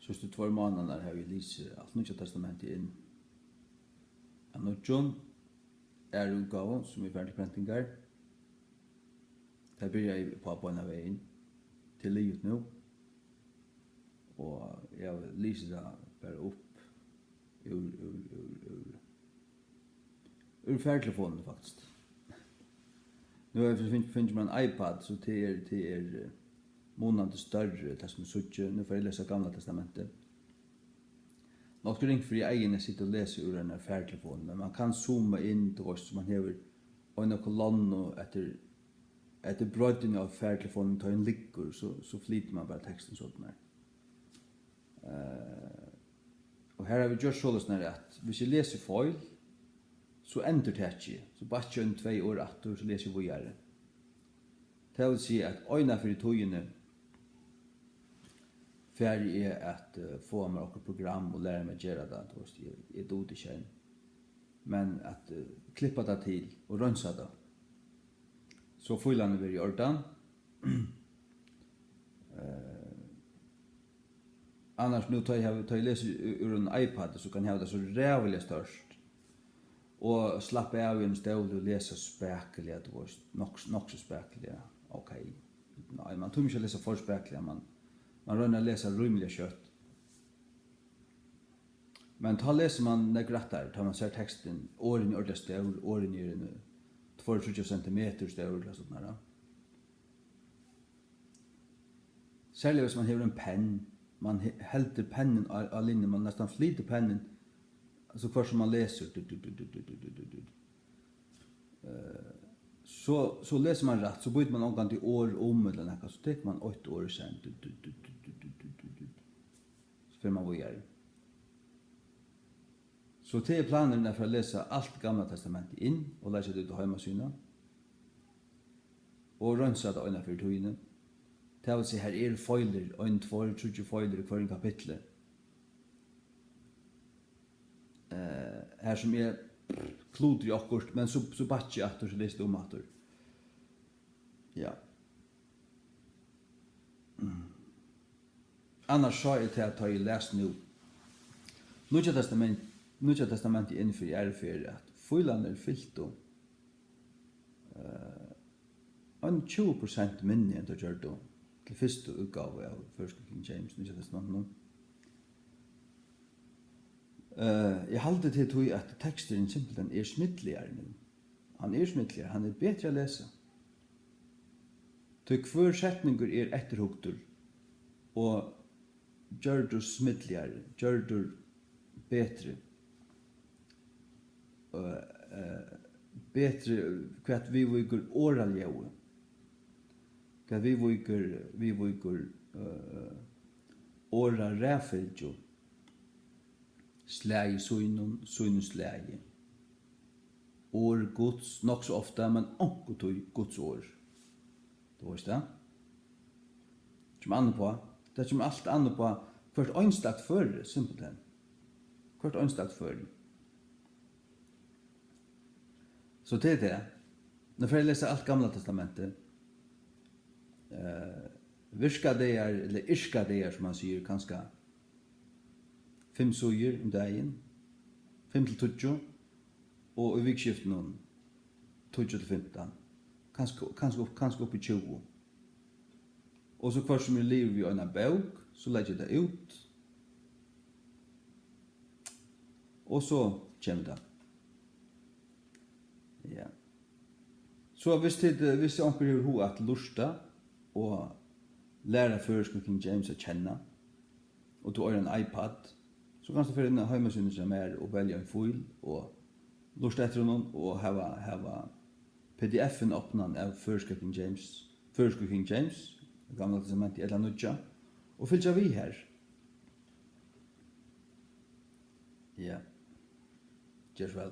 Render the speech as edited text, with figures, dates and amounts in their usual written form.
Siste 2 månader har vi lyst allt Nya testamentet in. John utgåvan som färdig printingar. Det börjar jag på en väg till livet nu. Och jag lyser det bara upp ur färdtelefonen faktiskt. Nu finns man en iPad så det är månande större det som suttje. Nu får jag läsa Gamla testamentet. Något ring för jag egen sitter och läser ur den här färdtelefonen, men man kan zooma in till oss så man har en kolonn efter brödden av färdtelefonen tar en ligger så flyter man bara texten sådär. Och här har vi gjort så att hvis jag läser fel så ändrar det så bara 2 år efter så läser jag vidare. Det vill säga att öjna för togene färdig är att få med något program och lära mig göra det. Jag är dålig igen. Men att klippa det till och rensa det. Så fyllande blir i ordan. Annars nu tar jag läser ur en iPad så kan jag ha det så rävligt störst. Och slappa av i en stol och läsa späckliga. Det var nog så späckliga. Okej. Nej, man tror inte att läsa för späckliga. Man rönnar läsa rymliga kött. Men ta läser man negrattar, tar man ser texten, åren i ordentligt stor, åren i 2-3 centimeter stor eller sånt där. Särskilt hvis man har en penn, man hälter pennen av linjen, man nästan flyter pennen, alltså kvar som man läser. Så läser man rätt, så byter man någon till år om eller något, så tar man 8 år sen. Så får man vidare. Så det är planen för att läsa allt Gamla testamentet in och läsa det till hemmasynen. Och rensa det öjna för togene. Det vill säga här är feiler, 1, 2, 3 feiler i hver kapitel. Här som är kloder i akkurat, men så batch jag efter så läste om efter. Ja. Annars sa jag till att jag läst nu. Nya testamentet inför är att fyllande fyllt då. 20% minne än det gör då. Till första utgåva av First King James, Nya testamentet. Jag håller till att texten simpelthen är smittligare nu. Han är smittligare, han är bättre att läsa. Till hver setninger är efterhugtur och gör du smittligare, gör du bättre. Bättre kvart vi viker oraljau. Kvart vi viker ora räffeljo. Släge synun släge. År Guds nog så ofta men onko Guds år. Då är det. Som annat på. Det som allt annat på kvart einstakt för simpelthen. Kvart einstakt för. Så det är det. När jag läser allt Gamla testamentet virka det är eller irska det är som man säger kanske 5 suger om dagen 5-20 och i vikskiften någon 20-15 kanske upp i 20 och så kvar som lever vi en bok så lägger det ut och så kommer det. Ja. Så hvis onkel hur ho att lusta och lära First King James att känna och du har en iPad så kan du få in hemsidan som är och välja en fil och lusta efter honom och ha PDF-en öppnad av First King James Gamla testamentet eller Nya och fylla vi här. Ja. Just väl.